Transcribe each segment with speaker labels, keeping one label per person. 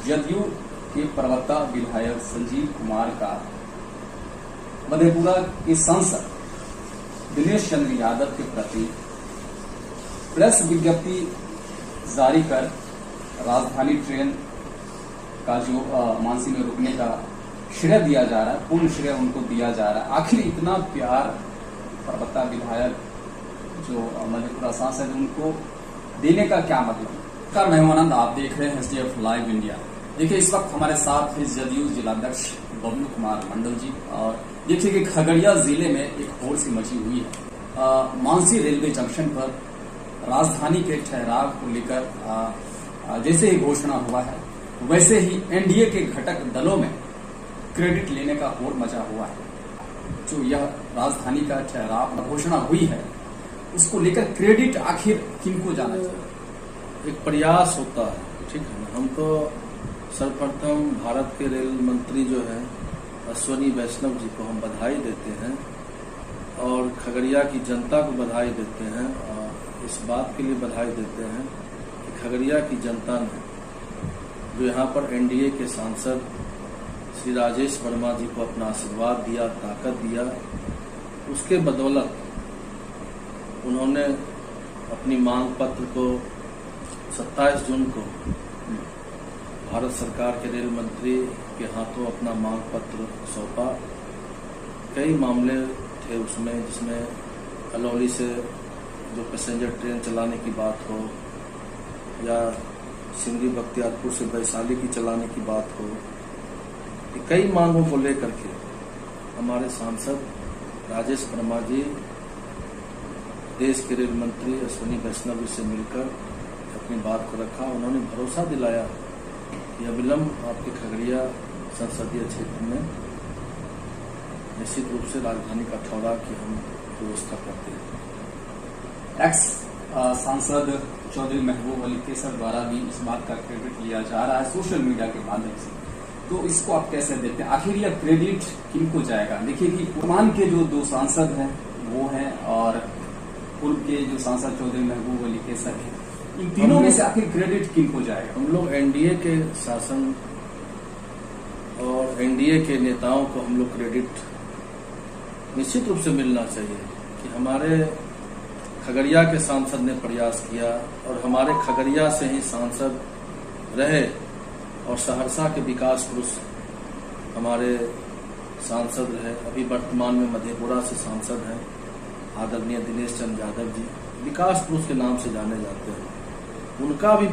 Speaker 1: जदयू के प्रवक्ता विधायक संजीव कुमार का मधेपुरा के सांसद दिनेश चंद्र यादव के प्रति प्रेस विज्ञप्ति जारी कर राजधानी ट्रेन का जो मानसी में रुकने का श्रेय दिया जा रहा है, पूर्ण श्रेय उनको दिया जा रहा है। आखिर इतना प्यार प्रवक्ता विधायक जो मधेपुरा सांसद उनको देने का क्या मतलब? मैं हूं आनंद, आप देख रहे हैं SDF लाइव इंडिया। देखिए, इस वक्त हमारे साथ है जदयू जिलाध्यक्ष बबलू कुमार मंडल जी। और देखिए कि खगड़िया जिले में एक होड़ सी मची हुई है। मानसी रेलवे जंक्शन पर राजधानी के ठहराव को लेकर जैसे ही घोषणा हुआ है, वैसे ही एनडीए के घटक दलों में क्रेडिट लेने का होड़ मचा हुआ है। जो यह राजधानी का ठहराव घोषणा हुई है, उसको लेकर क्रेडिट आखिर किनको जाना चाहिए?
Speaker 2: एक प्रयास होता है, ठीक है ना। हम तो सर्वप्रथम भारत के रेल मंत्री जो है अश्विनी वैष्णव जी को हम बधाई देते हैं और खगड़िया की जनता को बधाई देते हैं। और इस बात के लिए बधाई देते हैं कि खगड़िया की जनता ने जो यहाँ पर एनडीए के सांसद श्री राजेश वर्मा जी को अपना आशीर्वाद दिया, ताकत दिया, उसके बदौलत उन्होंने अपनी मांग पत्र को 27 जून को भारत सरकार के रेल मंत्री के हाथों अपना मांग पत्र सौंपा। कई मामले थे उसमें, जिसमें अलौली से जो पैसेंजर ट्रेन चलाने की बात हो या सिमरी बख्तियारपुर से वैशाली की चलाने की बात हो, कई मांगों को लेकर के हमारे सांसद राजेश वर्मा जी देश के रेल मंत्री अश्विनी वैष्णव जी से मिलकर अपनी बात को रखा। उन्होंने भरोसा दिलाया कि अविलंब आपके खगड़िया संसदीय क्षेत्र में निश्चित रूप से राजधानी का ठहराव की हम व्यवस्था करते हैं।
Speaker 1: एक्स सांसद चौधरी महबूब अली केसर द्वारा भी इस बात का क्रेडिट लिया जा रहा है सोशल मीडिया के माध्यम से, तो इसको आप कैसे देखते हैं? आखिर यह क्रेडिट किनको जाएगा? देखिए कि वर्तमान के जो दो सांसद हैं वो हैं और पूर्व के जो सांसद चौधरी महबूब अली केसर हैं, इन तीनों में से आखिर क्रेडिट किनको जाएगा?
Speaker 2: हम लोग एनडीए के शासन और एनडीए के नेताओं को हम लोग क्रेडिट निश्चित रूप से मिलना चाहिए कि हमारे खगड़िया के सांसद ने प्रयास किया और हमारे खगड़िया से ही सांसद रहे और सहरसा के विकास पुरुष हमारे सांसद रहे। अभी वर्तमान में मधेपुरा से सांसद हैं आदरणीय दिनेश चंद्र यादव जी, विकास पुरुष के नाम से जाने जाते हैं। उनका भी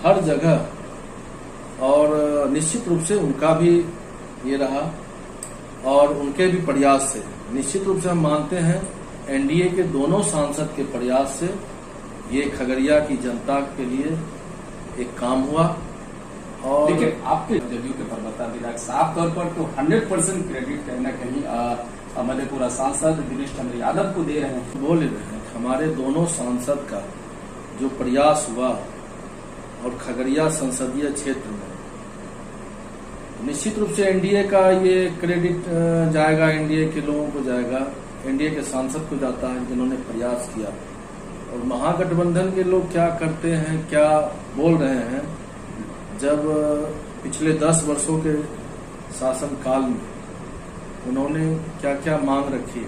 Speaker 2: हर जगह और निश्चित रूप से उनका भी ये रहा और उनके भी प्रयास से निश्चित रूप से हम मानते हैं एनडीए के दोनों सांसद के प्रयास से ये खगड़िया की जनता के लिए एक काम हुआ। और
Speaker 1: लेकिन आपके जदयू के प्रवक्ता विधायक साफ तौर पर तो 100% क्रेडिट कहीं न कहीं मधेपुरा सांसद दिनेश चंद्र यादव को दे रहे हैं।
Speaker 2: बोल रहे हैं हमारे दोनों सांसद का जो प्रयास हुआ और खगड़िया संसदीय क्षेत्र में निश्चित रूप से एनडीए का ये क्रेडिट जाएगा, एनडीए के लोगों को जाएगा, एनडीए के सांसद को जाता है जिन्होंने प्रयास किया। और महागठबंधन के लोग क्या करते हैं, क्या बोल रहे हैं, जब पिछले 10 वर्षों के शासन काल में उन्होंने क्या क्या मांग रखी,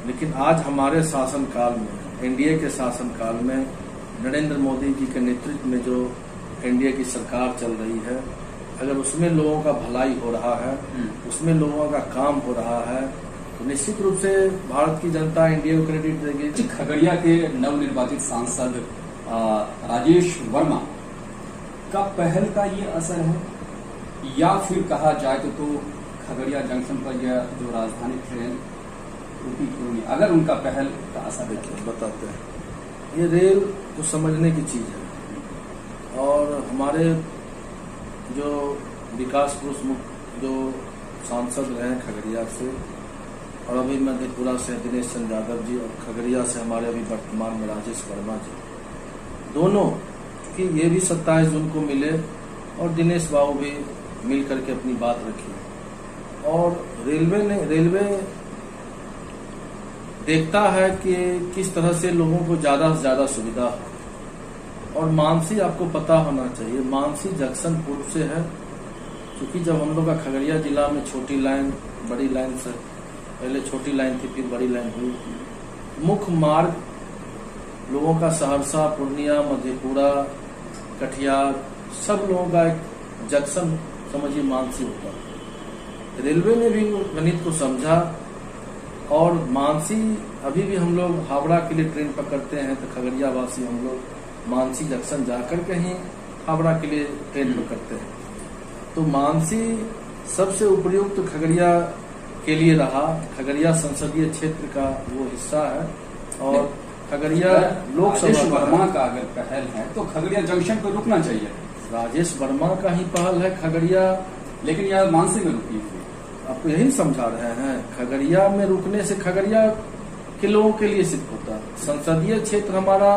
Speaker 2: लेकिन आज हमारे शासन काल में, एनडीए के शासन काल में नरेंद्र मोदी जी के नेतृत्व में जो एनडीए की सरकार चल रही है, अगर उसमें लोगों का भलाई हो रहा है, उसमें लोगों का काम हो रहा है, तो निश्चित रूप से भारत की जनता एनडीए को क्रेडिट देगी।
Speaker 1: खगड़िया के नवनिर्वाचित सांसद राजेश वर्मा का पहल का ये असर है, या फिर कहा जाए तो खगड़िया जंक्शन पर यह जो राजधानी ट्रेन रुकी क्यों नहीं? अगर उनका पहल का असर
Speaker 2: देखिए बताते हैं, ये रेल को समझने की चीज है और हमारे जो विकास पुरुष जो सांसद रहे खगड़िया से और अभी मधेपुरा से दिनेश चंद्र यादव जी और खगड़िया से हमारे अभी वर्तमान में राजेश वर्मा जी, दोनों कि ये भी 27 जून को मिले और दिनेश बाबू भी मिल करके अपनी बात रखी। और रेलवे देखता है कि किस तरह से लोगों को ज्यादा से ज्यादा सुविधा हो। और मानसी आपको पता होना चाहिए, मानसी जंक्शन पूर्व से है, क्योंकि जब हम लोग का खगड़िया जिला में छोटी लाइन बड़ी लाइन से पहले छोटी लाइन थी फिर बड़ी लाइन हुई, मुख्य मार्ग लोगों का सहरसा, पूर्णिया, मधेपुरा, कटिहार सब लोगों का एक जंक्शन समझिए मानसी होता है। रेलवे ने भी गणित को समझा और मानसी अभी भी हम लोग हावड़ा के लिए ट्रेन पकड़ते हैं तो खगड़िया वासी हम लोग मानसी जंक्शन जाकर के ही हावड़ा के लिए ट्रेन पकड़ते हैं। तो मानसी सबसे उपयुक्त तो खगड़िया के लिए रहा, खगड़िया संसदीय क्षेत्र का वो हिस्सा है और खगड़िया लोकसभा
Speaker 1: वर्मा का अगर पहल है तो खगड़िया जंक्शन पर रुकना चाहिए।
Speaker 2: राजेश वर्मा का ही पहल है खगड़िया,
Speaker 1: लेकिन यह मानसी में रुकी थी।
Speaker 2: आपको यही समझा रहे हैं, खगड़िया में रुकने से खगड़िया के लोगों के लिए सिर्फ होता है। संसदीय क्षेत्र हमारा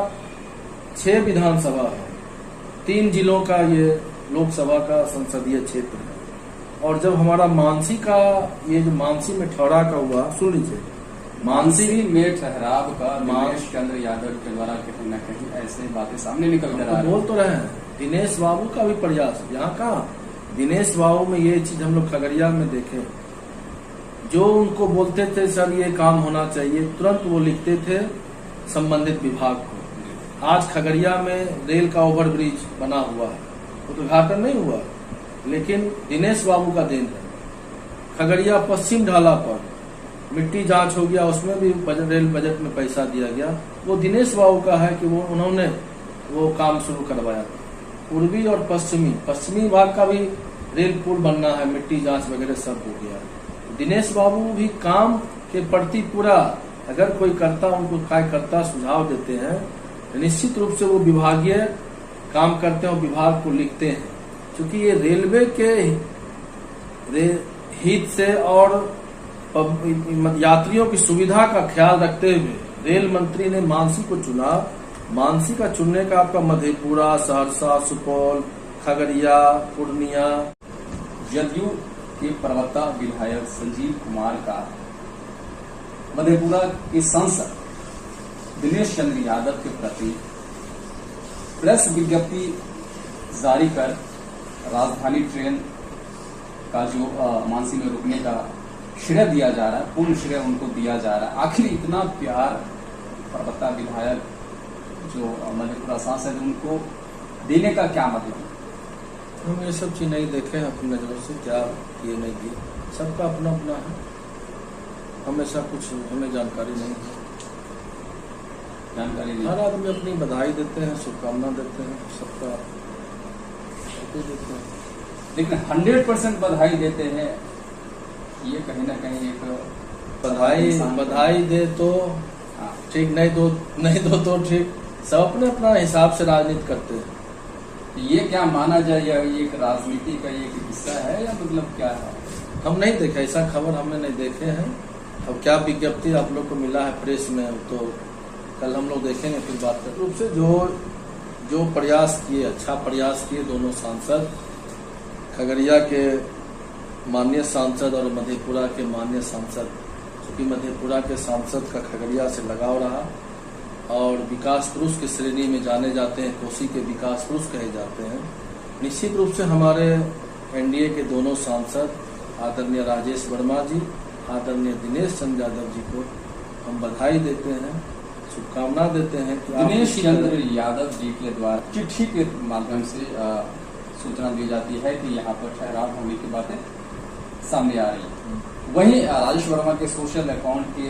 Speaker 2: 6 विधानसभा है, 3 जिलों का ये लोकसभा का संसदीय क्षेत्र है। और जब हमारा मानसी का ये जो मानसी में ठहरा का हुआ, सुन लीजिए,
Speaker 1: मानसी में ठहराव का दिनेश चंद्र यादव के द्वारा कहीं न कहीं ऐसे बातें सामने निकल कर आ रही।
Speaker 2: बोल तो रहे हैं दिनेश बाबू का भी प्रयास, यहाँ का दिनेश बाबू में ये चीज हम लोग खगड़िया में देखे, जो उनको बोलते थे सर ये काम होना चाहिए, तुरंत वो लिखते थे संबंधित विभाग को। आज खगड़िया में रेल का ओवरब्रिज बना हुआ है, उद्घाटन नहीं हुआ, लेकिन दिनेश बाबू का देन है। खगड़िया पश्चिम ढाला पर मिट्टी जांच हो गया, उसमें भी रेल बजट में पैसा दिया गया, वो दिनेश बाबू का है कि वो उन्होंने वो काम शुरू करवाया। पूर्वी और पश्चिमी भाग का भी रेल पुल बनना है, मिट्टी जांच वगैरह सब हो गया। दिनेश बाबू भी काम के प्रति पूरा अगर कोई करता उनको कार्यकर्ता सुझाव देते हैं, निश्चित रूप से वो विभागीय काम करते हैं और विभाग को लिखते हैं, क्योंकि ये रेलवे के हित से और यात्रियों की सुविधा का ख्याल रखते हुए रेल मंत्री ने मानसी को चुना। मानसी का चुनने का आपका मधेपुरा, सहरसा, सुपौल, खगड़िया, पूर्णिया।
Speaker 1: जदयू के प्रवक्ता विधायक संजीव कुमार का मधेपुरा के सांसद दिनेश चंद्र यादव के प्रति प्रेस विज्ञप्ति जारी कर राजधानी ट्रेन का जो मानसी में रुकने का श्रेय दिया जा रहा है, पूर्ण श्रेय उनको दिया जा रहा है। आखिर इतना प्यार प्रवक्ता विधायक जो मधेपुरा सांसद उनको देने का क्या मतलब?
Speaker 2: हम ये सब चीज नहीं देखे हैं अपनी नजरों से, क्या किए नहीं किए, सबका अपना अपना है, हमेशा कुछ हमें जानकारी नहीं है।
Speaker 1: जानकारी नहीं,
Speaker 2: हर आदमी अपनी बधाई देते हैं, शुभकामना देते हैं, सबका देते हैं,
Speaker 1: लेकिन 100% बधाई देते हैं, ये कहीं ना कहीं एक
Speaker 2: बधाई दे तो ठीक, नहीं दो तो ठीक, सब अपने अपना हिसाब से राजनीति करते हैं।
Speaker 1: ये क्या माना जाए, या एक राजनीति का एक हिस्सा है या मतलब क्या है?
Speaker 2: हम नहीं देखे, ऐसा खबर हमने नहीं देखे हैं। अब क्या विज्ञप्ति आप लोग को मिला है प्रेस में, तो कल हम लोग देखेंगे फिर बात करें। रूप से जो प्रयास किए, अच्छा प्रयास किए दोनों सांसद, खगड़िया के माननीय सांसद और मधेपुरा के माननीय सांसद, क्योंकि मधेपुरा के सांसद का खगड़िया से लगाव रहा और विकास पुरुष की श्रेणी में जाने जाते हैं, कोसी के विकास पुरुष कहे जाते हैं। निश्चित रूप से हमारे एनडीए के दोनों सांसद आदरणीय राजेश वर्मा जी, आदरणीय दिनेश चंद्र यादव जी को हम बधाई देते हैं, शुभकामना देते हैं कि
Speaker 1: दिनेश चंद्र यादव जी के द्वारा चिट्ठी के माध्यम से सूचना दी जाती है कि यहाँ पर ठहराव होने की बातें सामने आ रही है। वहीं राजेश वर्मा के सोशल अकाउंट के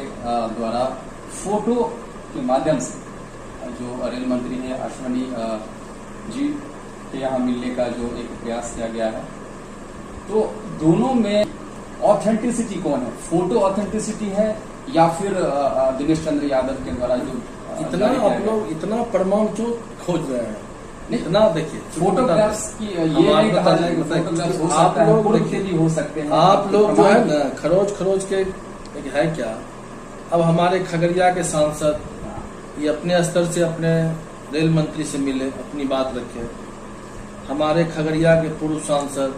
Speaker 1: द्वारा फोटो के माध्यम से जो रेल मंत्री है अश्वनी जी के यहाँ मिलने का जो एक प्रयास किया गया है, तो दोनों में ऑथेंटिसिटी कौन है? फोटो ऑथेंटिसिटी है या फिर दिनेश चंद्र यादव के द्वारा जो
Speaker 2: इतना आप लोग इतना प्रमाण क्यों खोज रहे हैं? इतना देखिए
Speaker 1: फोटोग्राफ्स की ये नहीं कहा जाए कि फोटोग्राफ्स हो सकता है, खुद के भी हो सकते हैं।
Speaker 2: आप लोग जो है ना खरोच के एक है क्या, अब हमारे खगड़िया के सांसद ये अपने स्तर से अपने रेल मंत्री से मिले, अपनी बात रखे, हमारे खगड़िया के पूर्व सांसद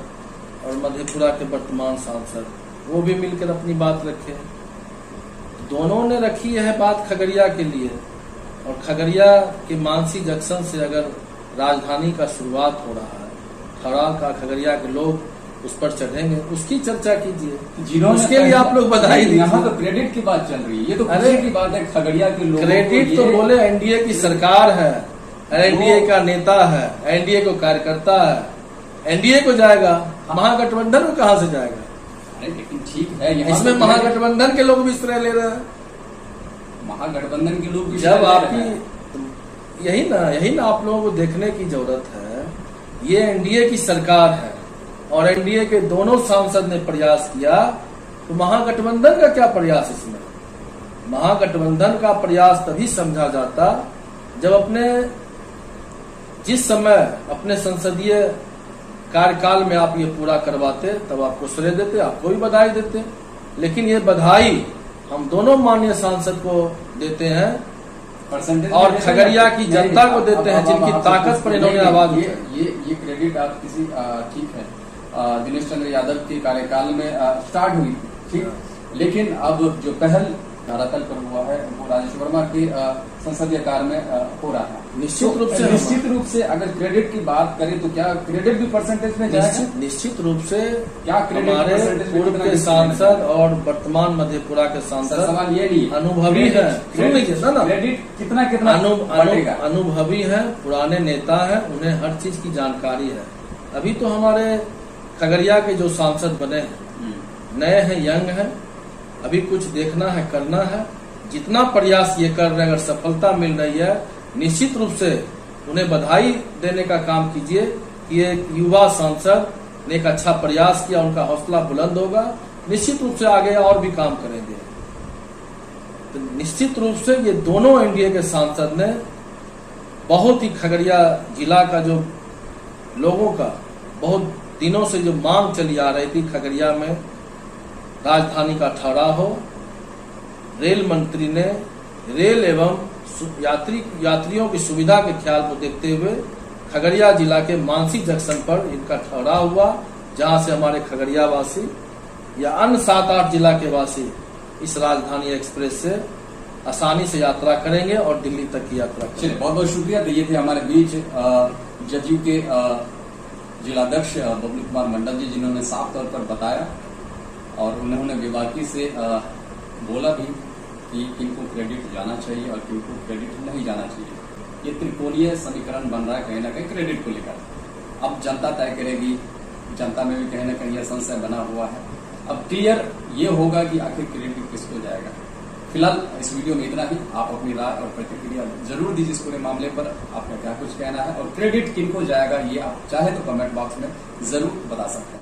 Speaker 2: और मधेपुरा के वर्तमान सांसद वो भी मिलकर अपनी बात रखे। दोनों ने रखी है बात खगड़िया के लिए, और खगड़िया के मानसी जंक्शन से अगर राजधानी का शुरुआत हो रहा है, ठहरा का खगड़िया के लोग उस पर चढ़ेंगे, उसकी चर्चा कीजिए,
Speaker 1: जिन्होंने
Speaker 2: उसके लिए आप लोग बधाई दीजिए।
Speaker 1: यहाँ तो क्रेडिट की बात चल रही है, ये तो
Speaker 2: अरे
Speaker 1: खुशी की बात है खगड़िया के लोगों को।
Speaker 2: क्रेडिट तो बोले एनडीए की सरकार है, एनडीए का नेता है, एनडीए को कार्यकर्ता है, एनडीए को जाएगा, महागठबंधन को कहां से जाएगा?
Speaker 1: अरे लेकिन ठीक है, यहाँ
Speaker 2: इसमें
Speaker 1: तो
Speaker 2: महागठबंधन के लोग भी श्रेय ले रहे हैं।
Speaker 1: महागठबंधन के लोग भी
Speaker 2: जब
Speaker 1: ले रहे
Speaker 2: आपकी
Speaker 1: हैं।
Speaker 2: यही ना आप लोगों को देखने की जरूरत है। ये एनडीए की सरकार है और एनडीए के दोनों सांसद ने प्रयास किया, तो महागठबंधन का क्या प्रयास इसमें? महागठबंधन का प्रयास तभी समझा जाता जब अपने जिस समय अपने संसदीय कार्यकाल में आप ये पूरा करवाते, तब आपको श्रेय देते, आपको भी बधाई देते। लेकिन ये बधाई हम दोनों माननीय सांसद को देते हैं
Speaker 1: परसेंटेज
Speaker 2: और खगड़िया की जनता को देते हैं, जिनकी ताकत पर इन्होंने आवाज उठाई।
Speaker 1: ये क्रेडिट आप किसी ठीक है दिनेश चंद्र यादव के कार्यकाल में स्टार्ट हुई, ठीक, लेकिन अब जो पहल धरातल पर हुआ है वो राजेश वर्मा के संसदीय कार्य में हो रहा है। निश्चित रूप से अगर क्रेडिट की बात करें तो क्या क्रेडिट भी परसेंटेज में जाएगा?
Speaker 2: निश्चित रूप से
Speaker 1: क्या
Speaker 2: हमारे पूर्व के सांसद और वर्तमान मधेपुरा के सांसद
Speaker 1: सवाल ये नहीं
Speaker 2: अनुभवी है, सुन लीजिए ना,
Speaker 1: क्रेडिट कितना कितना
Speaker 2: अनुभवी है, पुराने नेता है, उन्हें हर चीज की जानकारी है। अभी तो हमारे खगड़िया के जो सांसद बने हैं नए हैं, यंग हैं, अभी कुछ देखना है, करना है। जितना प्रयास ये कर रहे हैं, अगर सफलता मिल रही है, निश्चित रूप से उन्हें बधाई देने का काम कीजिए कि एक युवा सांसद ने एक अच्छा प्रयास किया, उनका हौसला बुलंद होगा, निश्चित रूप से आगे और भी काम करेंगे। तो निश्चित रूप से ये दोनों एनडीए के सांसद ने बहुत ही खगड़िया जिला का जो लोगों का बहुत दिनों से जो मांग चली आ रही थी, खगड़िया में राजधानी का ठहराव हो, रेल मंत्री ने रेल एवं यात्रियों की सुविधा के ख्याल को देखते हुए खगड़िया जिला के मानसी जंक्शन पर इनका ठहराव हुआ, जहां से हमारे खगड़िया वासी या अन्य 7-8 जिला के वासी इस राजधानी एक्सप्रेस से आसानी से यात्रा करेंगे और दिल्ली तक की यात्रा करेंगे।
Speaker 1: चलिए, बहुत बहुत शुक्रिया। तो ये थे हमारे बीच जदयू के जिलाध्यक्ष बबलू कुमार मंडल जी, जिन्होंने साफ तौर पर बताया और उन्होंने बेबाकी से बोला भी कि किनको क्रेडिट जाना चाहिए और किनको क्रेडिट नहीं जाना चाहिए। ये त्रिकोणीय समीकरण बन रहा है कहीं ना कहीं क्रेडिट को लेकर। अब जनता तय करेगी, जनता में भी कहीं ना कहीं यह संशय बना हुआ है। अब क्लियर ये होगा कि आखिर क्रेडिट किसको जाएगा। फिलहाल इस वीडियो में इतना ही। आप अपनी राय और प्रतिक्रिया जरूर दीजिए इस पूरे मामले पर, आपका क्या कुछ कहना है और क्रेडिट किनको जाएगा ये आप चाहे तो कमेंट बॉक्स में जरूर बता सकते हैं।